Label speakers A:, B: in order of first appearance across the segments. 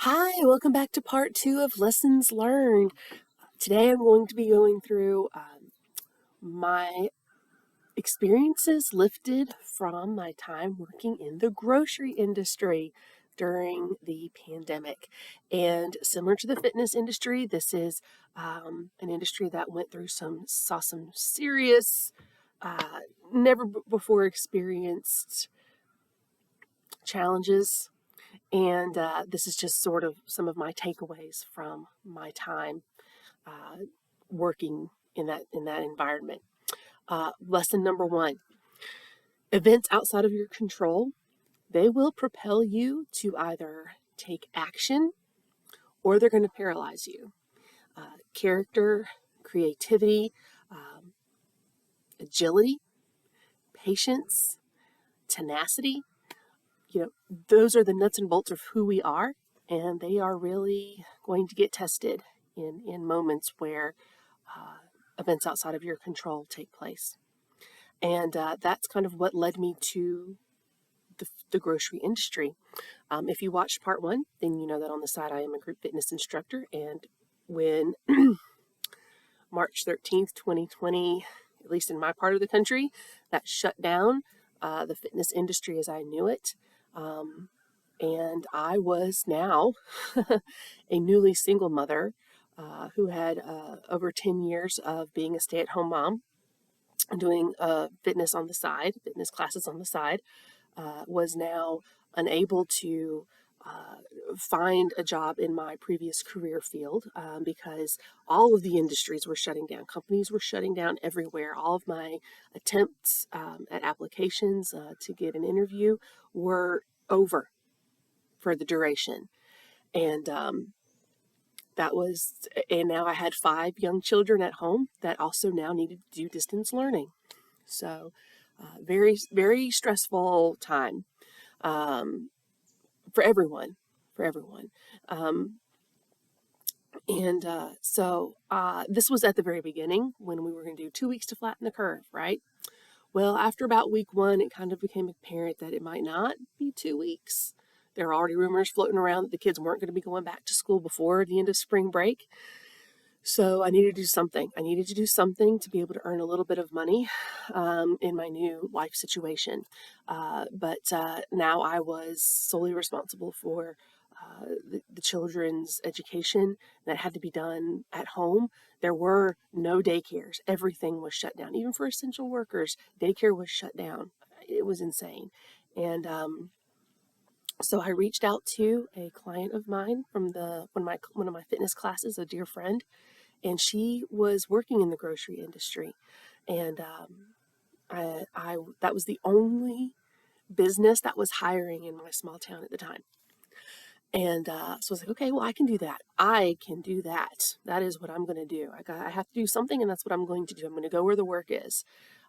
A: Hi, welcome back to part two of Lessons Learned. Today I'm going to be going through my experiences lifted from my time working in the grocery industry during the pandemic. And similar to the fitness industry, this is an industry that went through saw some serious, uh, never before experienced challenges. And this is just sort of some of my takeaways from my time uh, working in that environment. Lesson number one: events outside of your control, they will propel you to either take action or they're going to paralyze you. Character, creativity, um, agility, patience, tenacity. Those are the nuts and bolts of who we are, and they are really going to get tested in moments where events outside of your control take place. And that's kind of what led me to the grocery industry. If you watched part one, then you know that on the side I am a group fitness instructor. And when March 13th, 2020, at least in my part of the country, that shut down the fitness industry as I knew it. And I was now a newly single mother who had over 10 years of being a stay at home mom, doing fitness on the side, fitness classes on the side, was now unable to find a job in my previous career field because all of the industries were shutting down. Companies were shutting down everywhere. All of my attempts at applications to get an interview were over for the duration. And and now I had 5 young children at home that also now needed to do distance learning. So, very, very stressful time um, for everyone, for everyone. Um, and this was at the very beginning when we were going to do 2 weeks to flatten the curve, right? Well, after about week one, it kind of became apparent that it might not be 2 weeks. There are already rumors floating around that the kids weren't going to be going back to school before the end of spring break. So I needed to do something. I needed to do something to be able to earn a little bit of money in my new life situation. But now I was solely responsible for the children's education that had to be done at home. There were no daycares. Everything was shut down. Even for essential workers, daycare was shut down. It was insane. And so I reached out to a client of mine from one of my fitness classes, a dear friend, and she was working in the grocery industry, and I that was the only business that was hiring in my small town at the time. And so I was like, okay, well, I can do that. I can do that. That is what I'm going to do. I have to do something, and that's what I'm going to do. I'm going to go where the work is.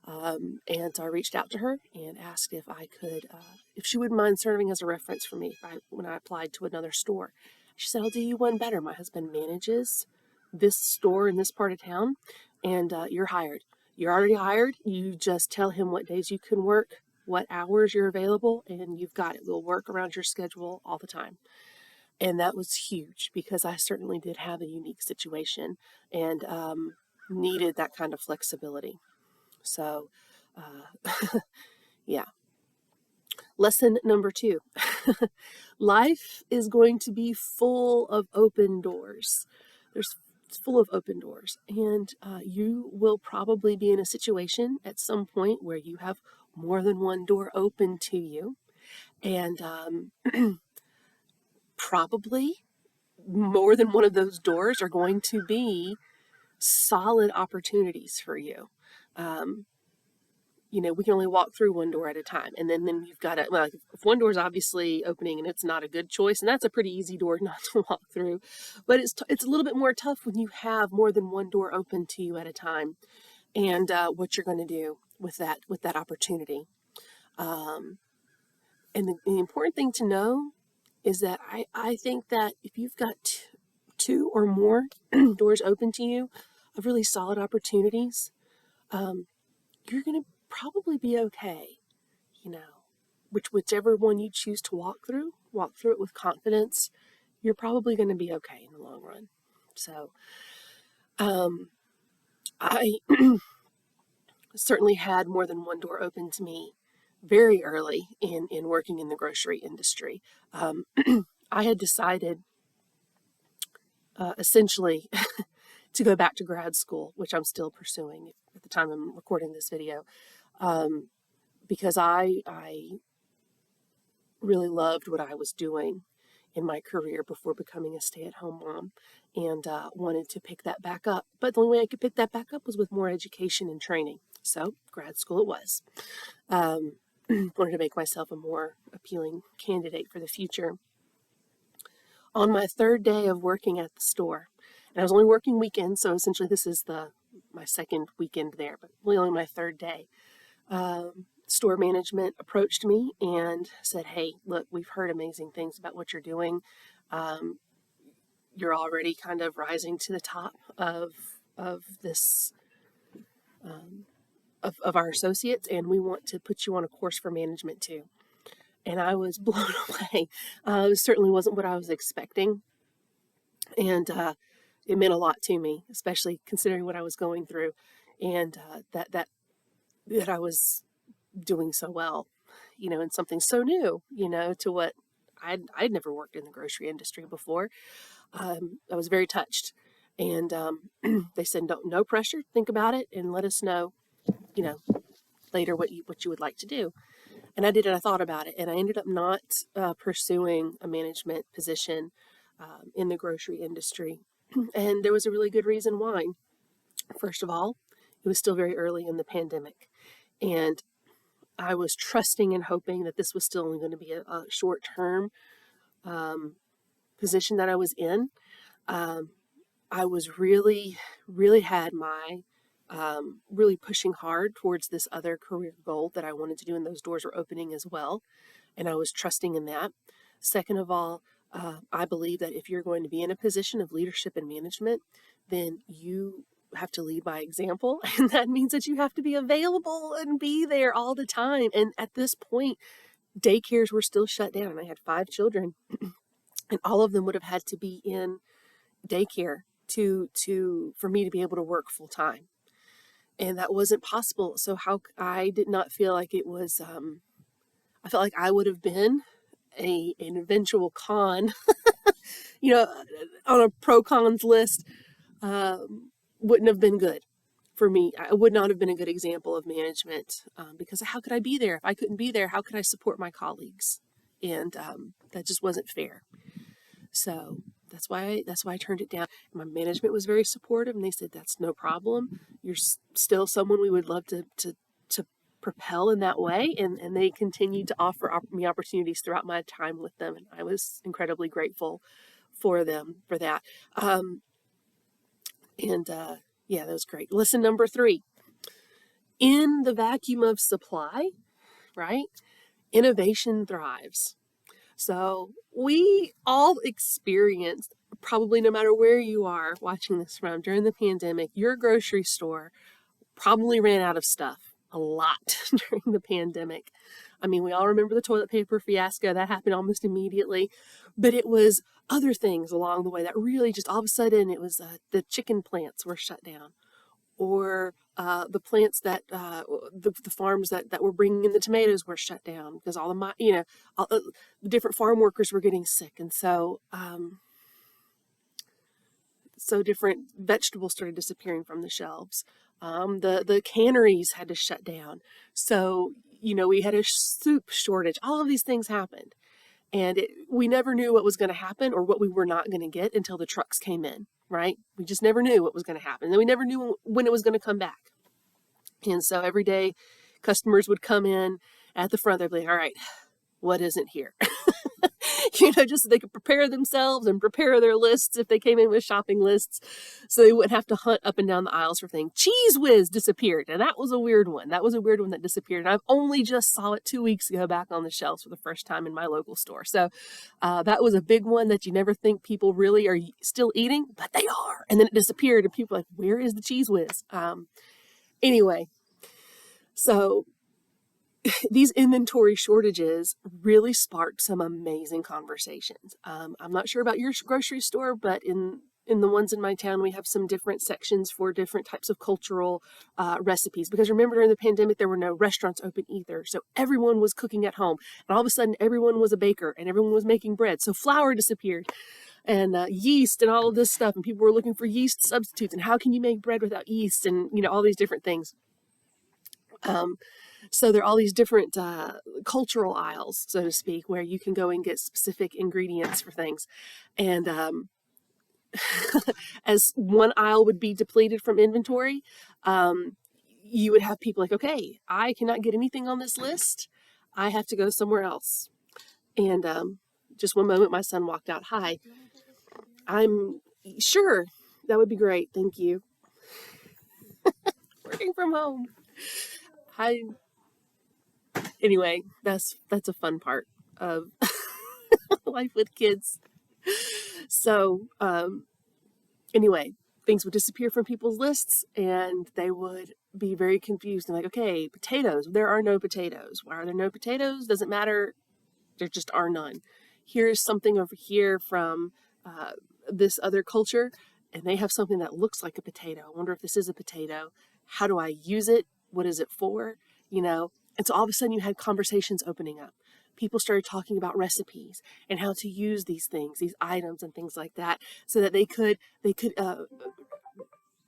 A: And so I reached out to her and asked if she would mind serving as a reference for me when I applied to another store. She said, I'll do you one better. My husband manages this store in this part of town, and you're hired. You're already hired. You just tell him what days you can work, what hours you're available, and you've got it. We'll work around your schedule all the time. And that was huge because I certainly did have a unique situation and needed that kind of flexibility. So, yeah. Lesson number two: life is going to be full of open doors. It's full of open doors. And you will probably be in a situation at some point where you have more than one door open to you. And probably more than one of those doors are going to be solid opportunities for you. Um, we can only walk through one door at a time. And then you've got to, well, if one door is obviously opening and it's not a good choice, and that's a pretty easy door not to walk through. But it's a little bit more tough when you have more than one door open to you at a time, and what you're going to do with that opportunity. Um, and the important thing to know is that I think that if you've got two or more doors open to you of really solid opportunities, you're going to probably be okay, you know, whichever one you choose to walk through it with confidence you're probably going to be okay in the long run. So I certainly had more than one door open to me very early in working in the grocery industry. I had decided essentially to go back to grad school, which I'm still pursuing at the time I'm recording this video, because I really loved what I was doing in my career before becoming a stay-at-home mom, and wanted to pick that back up. But the only way I could pick that back up was with more education and training. So grad school it was. Wanted to make myself a more appealing candidate for the future. On my third day of working at the store, and I was only working weekends, so essentially this is my second weekend there, but really only my third day. Store management approached me and said, "Hey, look, we've heard amazing things about what you're doing. You're already kind of rising to the top of this of our associates, and we want to put you on a course for management too." And I was blown away. It certainly wasn't what I was expecting, and it meant a lot to me, especially considering what I was going through, and that I was doing so well, and something so new, to what I'd never worked in the grocery industry before. I was very touched, and they said, no pressure, think about it, and let us know, later what you would like to do. And I did, and I thought about it, and I ended up not pursuing a management position in the grocery industry, and there was a really good reason why. First of all, it was still very early in the pandemic, and I was trusting and hoping that this was still only going to be a short-term position that I was in. I was really, really had my really pushing hard towards this other career goal that I wanted to do, and those doors were opening as well, and I was trusting in that. Second of all, I believe that if you're going to be in a position of leadership and management, then you have to lead by example, and that means that you have to be available and be there all the time. And at this point, daycares were still shut down. I had 5 children, and all of them would have had to be in daycare for me to be able to work full time, and that wasn't possible. So I did not feel like it was. I felt like I would have been an eventual con, on a pro cons list. Wouldn't have been good for me. I would not have been a good example of management, because how could I be there if I couldn't be there? How could I support my colleagues? And that just wasn't fair. So that's why I turned it down. My management was very supportive, and they said, "That's no problem. You're still someone we would love to propel in that way." And they continued to offer me opportunities throughout my time with them, and I was incredibly grateful for them for that. Yeah, that was great. Lesson number 3. In the vacuum of supply, right? Innovation thrives. So we all experienced, probably no matter where you are watching this from, during the pandemic, your grocery store probably ran out of stuff a lot during the pandemic. I mean, we all remember the toilet paper fiasco. That happened almost immediately. But it was other things along the way that really just all of a sudden, it was the chicken plants were shut down, or the plants that the farms that were bringing in the tomatoes were shut down because all the different farm workers were getting sick, and so different vegetables started disappearing from the shelves. The canneries had to shut down, so we had a soup shortage. All of these things happened, and we never knew what was going to happen or what we were not going to get until the trucks came in. Right? We just never knew what was going to happen. And then we never knew when it was going to come back. And so every day customers would come in at the front. They'd be like, "All right, what isn't here?" Just so they could prepare themselves and prepare their lists if they came in with shopping lists, so they wouldn't have to hunt up and down the aisles for things. Cheese Whiz disappeared, and that was a weird one. That disappeared, and I've only just saw it 2 weeks ago back on the shelves for the first time in my local store. So that was a big one that you never think people really are still eating, but they are. And then it disappeared, and people are like, "Where is the Cheese Whiz?" Anyway, so these inventory shortages really sparked some amazing conversations. I'm not sure about your grocery store, but in the ones in my town, we have some different sections for different types of cultural recipes. Because remember, during the pandemic, there were no restaurants open either. So everyone was cooking at home. And all of a sudden, everyone was a baker and everyone was making bread. So flour disappeared and yeast and all of this stuff. And people were looking for yeast substitutes. And how can you make bread without yeast? And, all these different things. So there are all these different cultural aisles, so to speak, where you can go and get specific ingredients for things. And as one aisle would be depleted from inventory, you would have people like, okay, I cannot get anything on this list. I have to go somewhere else. And just one moment, my son walked out. Hi, I'm sure that would be great. Thank you. Working from home. Hi. Anyway, that's a fun part of life with kids. So anyway, things would disappear from people's lists and they would be very confused and like, okay, potatoes, there are no potatoes. Why are there no potatoes? Doesn't matter. There just are none. Here's something over here from this other culture, and they have something that looks like a potato. I wonder if this is a potato. How do I use it? What is it for? And so all of a sudden you had conversations opening up. People started talking about recipes and how to use these things, these items and things like that, so that they could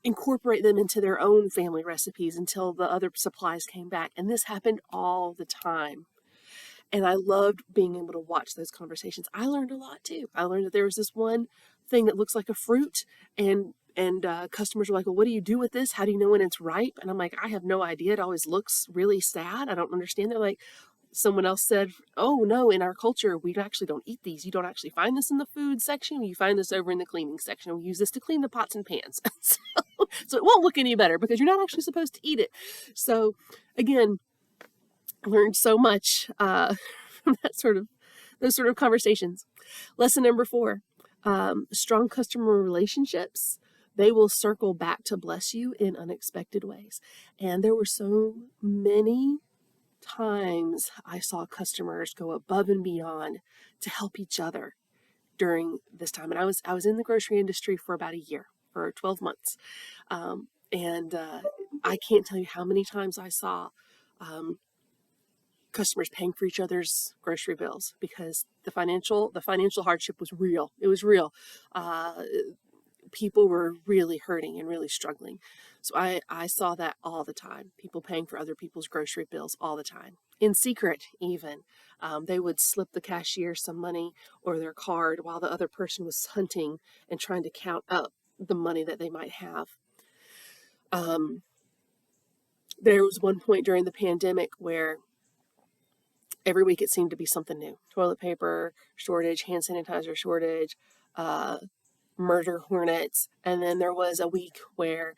A: incorporate them into their own family recipes until the other supplies came back. And this happened all the time. And I loved being able to watch those conversations. I learned a lot too. I learned that there was this one thing that looks like a fruit, and customers were like, well, what do you do with this? How do you know when it's ripe? And I'm like, I have no idea. It always looks really sad. I don't understand. They're like, someone else said, oh no, in our culture, we actually don't eat these. You don't actually find this in the food section. You find this over in the cleaning section. We use this to clean the pots and pans. So it won't look any better because you're not actually supposed to eat it. So again, I learned so much from those sort of conversations. Lesson number 4, strong customer relationships. They will circle back to bless you in unexpected ways. And there were so many times I saw customers go above and beyond to help each other during this time. And I was in the grocery industry for about a year, for 12 months. And I can't tell you how many times I saw customers paying for each other's grocery bills because the financial hardship was real. It was real. People were really hurting and really struggling. So I saw that all the time. People paying for other people's grocery bills all the time. In secret, even. They would slip the cashier some money or their card while the other person was hunting and trying to count up the money that they might have. There was one point during the pandemic where every week it seemed to be something new. Toilet paper shortage, hand sanitizer shortage, murder hornets. And then there was a week where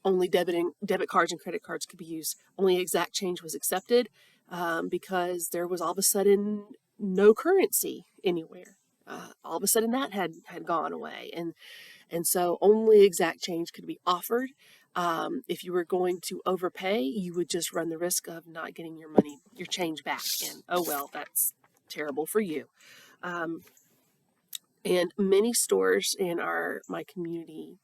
A: only debit cards and credit cards could be used. Only exact change was accepted because there was all of a sudden no currency anywhere. All of a sudden that had gone away. And so only exact change could be offered. If you were going to overpay, you would just run the risk of not getting your change back. And oh well, that's terrible for you. And many stores in my community,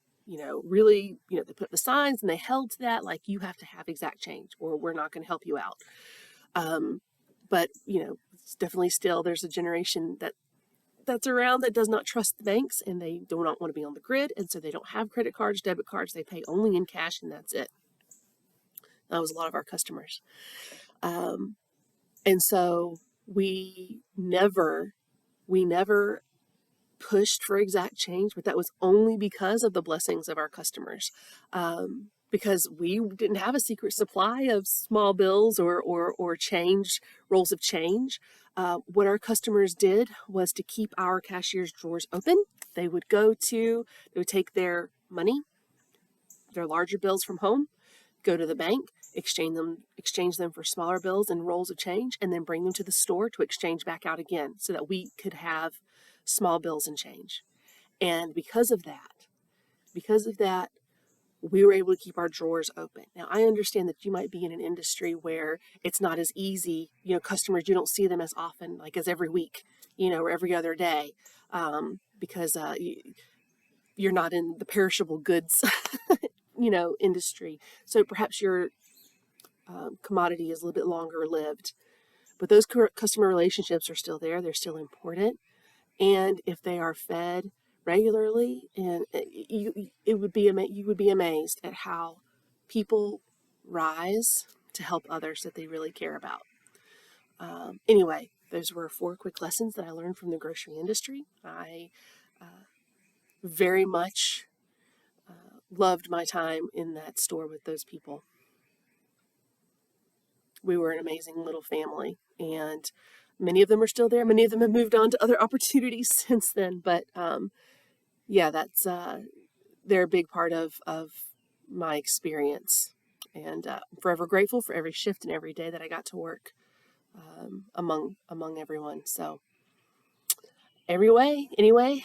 A: really, they put the signs and they held to that, like you have to have exact change or we're not going to help you out. But it's definitely still, there's a generation that's around that does not trust the banks and they do not want to be on the grid. And so they don't have credit cards, debit cards. They pay only in cash and that's it. That was a lot of our customers. And so we never pushed for exact change, but that was only because of the blessings of our customers. Because we didn't have a secret supply of small bills or change, rolls of change. What our customers did was to keep our cashier's drawers open. They would take their money, their larger bills from home, go to the bank, exchange them for smaller bills and rolls of change, and then bring them to the store to exchange back out again so that we could have small bills and change. And because of that, we were able to keep our drawers open. Now, I understand that you might be in an industry where it's not as easy. Customers, you don't see them as often, like as every week, or every other day, because you're not in the perishable goods, industry. So perhaps your commodity is a little bit longer lived. But those customer relationships are still there. They're still important. And if they are fed regularly, and you would be amazed at how people rise to help others that they really care about. Anyway, those were 4 quick lessons that I learned from the grocery industry. I very much loved my time in that store with those people. We were an amazing little family, and many of them are still there. Many of them have moved on to other opportunities since then. But yeah, that's they're a big part of my experience, and I'm forever grateful for every shift and every day that I got to work among everyone. So anyway,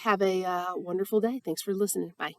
A: have a wonderful day. Thanks for listening. Bye.